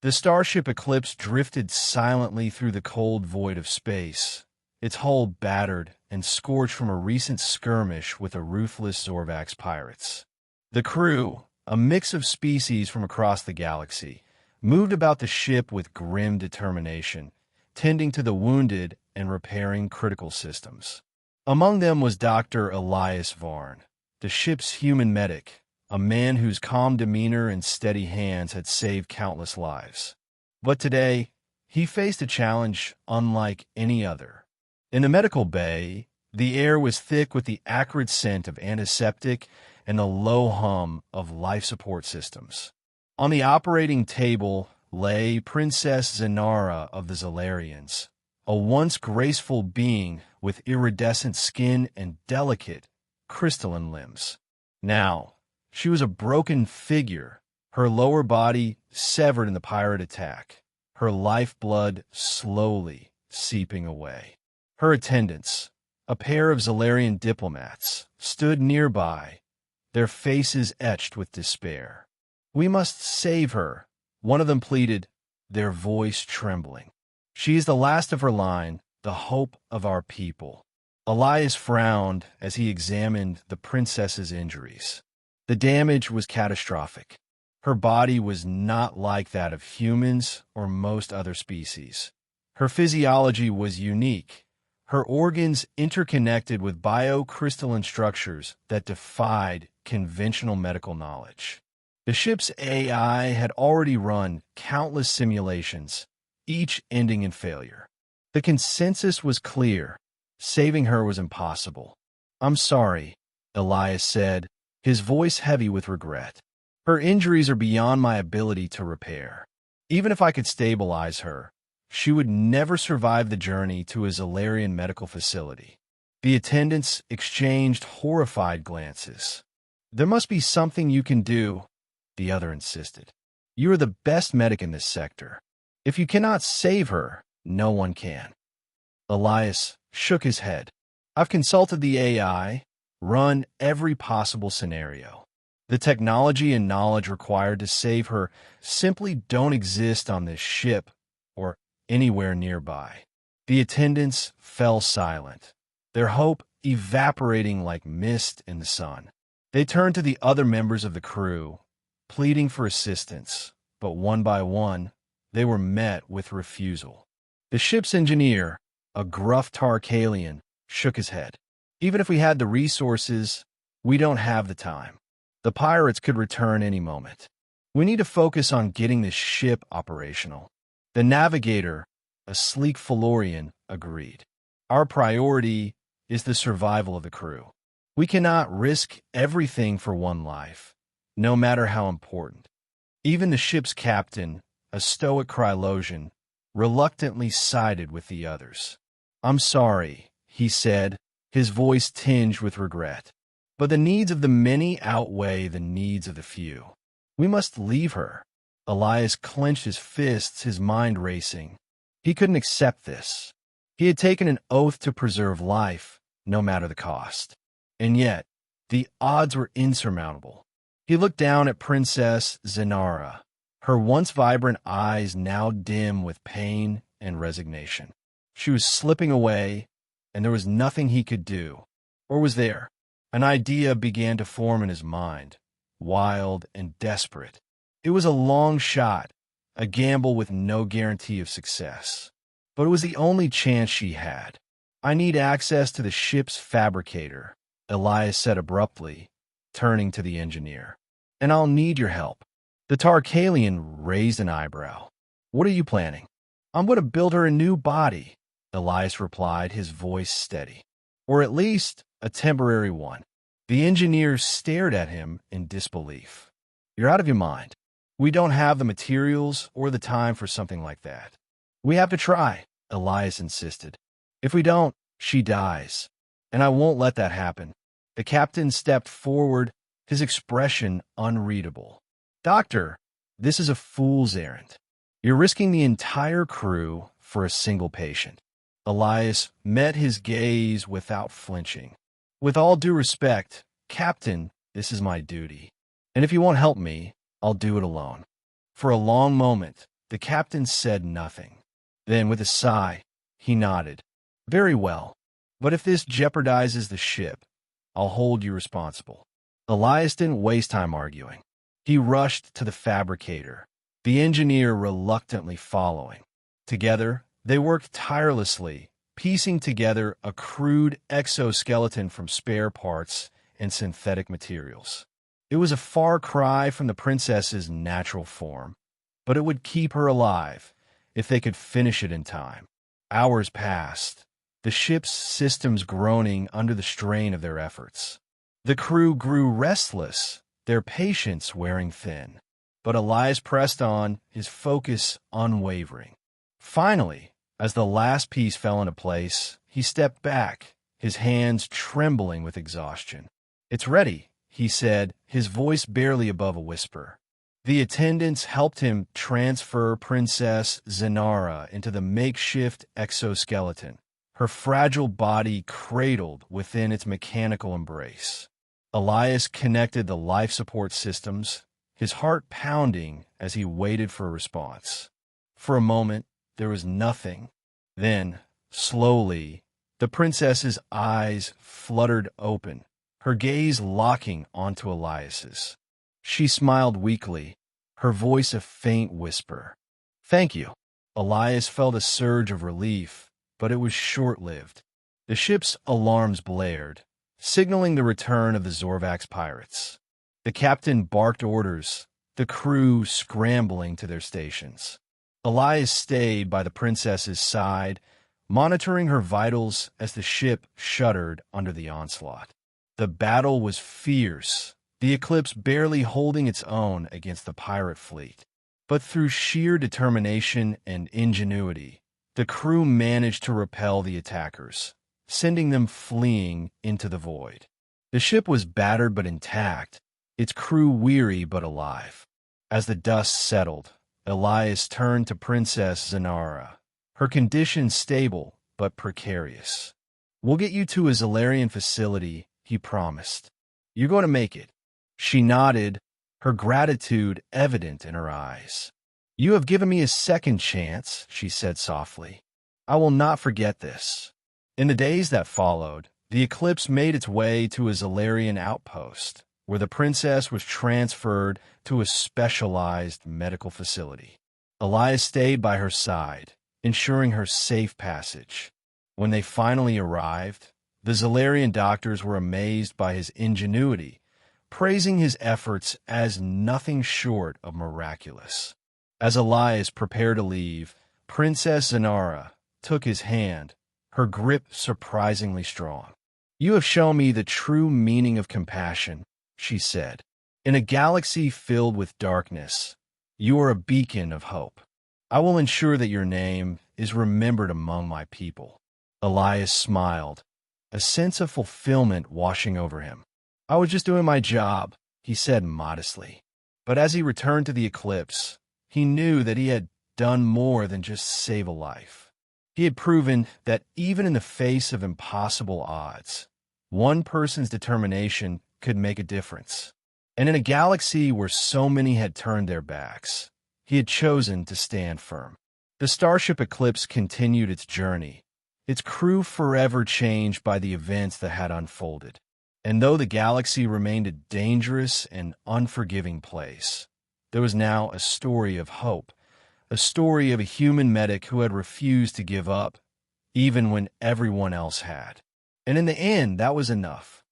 The starship Eclipse drifted silently through the cold void of space, its hull battered and scorched from a recent skirmish with the ruthless Zorvax pirates. The crew, a mix of species from across the galaxy, moved about the ship with grim determination, tending to the wounded and repairing critical systems. Among them was Dr. Elias Varn, the ship's human medic, a man whose calm demeanor and steady hands had saved countless lives. But today, he faced a challenge unlike any other. In the medical bay, the air was thick with the acrid scent of antiseptic and the low hum of life support systems. On the operating table lay Princess Zenara of the Zalarians, a once graceful being with iridescent skin and delicate, crystalline limbs. Now, she was a broken figure, her lower body severed in the pirate attack, her lifeblood slowly seeping away. Her attendants, a pair of Zalarian diplomats, stood nearby, their faces etched with despair. "We must save her," one of them pleaded, their voice trembling. "She is the last of her line, the hope of our people." Elias frowned as he examined the princess's injuries. The damage was catastrophic. Her body was not like that of humans or most other species. Her physiology was unique, her organs interconnected with biocrystalline structures that defied conventional medical knowledge. The ship's AI had already run countless simulations, each ending in failure. The consensus was clear. Saving her was impossible. "I'm sorry," Elias said, his voice heavy with regret. "Her injuries are beyond my ability to repair. Even if I could stabilize her, she would never survive the journey to a Zalarian medical facility." The attendants exchanged horrified glances. "There must be something you can do," the other insisted. "You are the best medic in this sector. If you cannot save her, no one can." Elias shook his head. "I've consulted the AI, run every possible scenario. The technology and knowledge required to save her simply don't exist on this ship or anywhere nearby." The attendants fell silent, their hope evaporating like mist in the sun. They turned to the other members of the crew, pleading for assistance, but one by one, they were met with refusal. The ship's engineer, a gruff Tarkalian, shook his head. "Even if we had the resources, we don't have the time. The pirates could return any moment. We need to focus on getting this ship operational." The navigator, a sleek Felorian, agreed. "Our priority is the survival of the crew. We cannot risk everything for one life, no matter how important." Even the ship's captain, a stoic Krylosian, reluctantly sided with the others. "I'm sorry," he said, his voice tinged with regret. "But the needs of the many outweigh the needs of the few. We must leave her." Elias clenched his fists, his mind racing. He couldn't accept this. He had taken an oath to preserve life, no matter the cost. And yet, the odds were insurmountable. He looked down at Princess Zenara, her once vibrant eyes now dim with pain and resignation. She was slipping away, and there was nothing he could do. Or was there? An idea began to form in his mind, wild and desperate. It was a long shot, a gamble with no guarantee of success. But it was the only chance she had. "I need access to the ship's fabricator," Elias said abruptly, turning to the engineer. "And I'll need your help." The Tarkalian raised an eyebrow. "What are you planning?" "I'm going to build her a new body," Elias replied, his voice steady. "Or at least a temporary one." The engineer stared at him in disbelief. "You're out of your mind. We don't have the materials or the time for something like that." "We have to try," Elias insisted. "If we don't, she dies. And I won't let that happen." The captain stepped forward, his expression unreadable. "Doctor, this is a fool's errand. You're risking the entire crew for a single patient." Elias met his gaze without flinching. "With all due respect, Captain, this is my duty. And if you won't help me, I'll do it alone." For a long moment, The captain said nothing. Then, with a sigh, he nodded. "Very well. But if this jeopardizes the ship, I'll hold you responsible." Elias didn't waste time arguing. He rushed to the fabricator, the engineer reluctantly following. Together, they worked tirelessly, piecing together a crude exoskeleton from spare parts and synthetic materials. It was a far cry from the princess's natural form, but it would keep her alive if they could finish it in time. Hours passed, the ship's systems groaning under the strain of their efforts. The crew grew restless, their patience wearing thin. But Elias pressed on, his focus unwavering. Finally, as the last piece fell into place, he stepped back, his hands trembling with exhaustion. "It's ready," he said, his voice barely above a whisper. The attendants helped him transfer Princess Zenara into the makeshift exoskeleton, her fragile body cradled within its mechanical embrace. Elias connected the life support systems, his heart pounding as he waited for a response. For a moment, there was nothing. Then, slowly, the princess's eyes fluttered open, her gaze locking onto Elias's. She smiled weakly, her voice a faint whisper. "Thank you." Elias felt a surge of relief, but it was short-lived. The ship's alarms blared, signaling the return of the Zorvax pirates. The captain barked orders, the crew scrambling to their stations. Elias stayed by the princess's side, monitoring her vitals as the ship shuddered under the onslaught. The battle was fierce, the Eclipse barely holding its own against the pirate fleet. But through sheer determination and ingenuity, the crew managed to repel the attackers, sending them fleeing into the void. The ship was battered but intact, its crew weary but alive. As the dust settled, Elias turned to Princess Zenara, her condition stable but precarious. "We'll get you to a Zalarian facility," he promised. "You're going to make it." She nodded, her gratitude evident in her eyes. "You have given me a second chance," she said softly. "I will not forget this." In the days that followed, the Eclipse made its way to a Zalarian outpost, where the princess was transferred to a specialized medical facility. Elias stayed by her side, ensuring her safe passage. When they finally arrived, the Zalarian doctors were amazed by his ingenuity, praising his efforts as nothing short of miraculous. As Elias prepared to leave, Princess Zenara took his hand, her grip surprisingly strong. "You have shown me the true meaning of compassion," she said. "In a galaxy filled with darkness, you are a beacon of hope. I will ensure that your name is remembered among my people." Elias smiled, a sense of fulfillment washing over him. "I was just doing my job," he said modestly. But as he returned to the Eclipse, he knew that he had done more than just save a life. He had proven that even in the face of impossible odds, one person's determination could make a difference. And in a galaxy where so many had turned their backs, he had chosen to stand firm. The Starship Eclipse continued its journey, its crew forever changed by the events that had unfolded. And though the galaxy remained a dangerous and unforgiving place, there was now a story of hope, a story of a human medic who had refused to give up, even when everyone else had. And in the end, that was enough.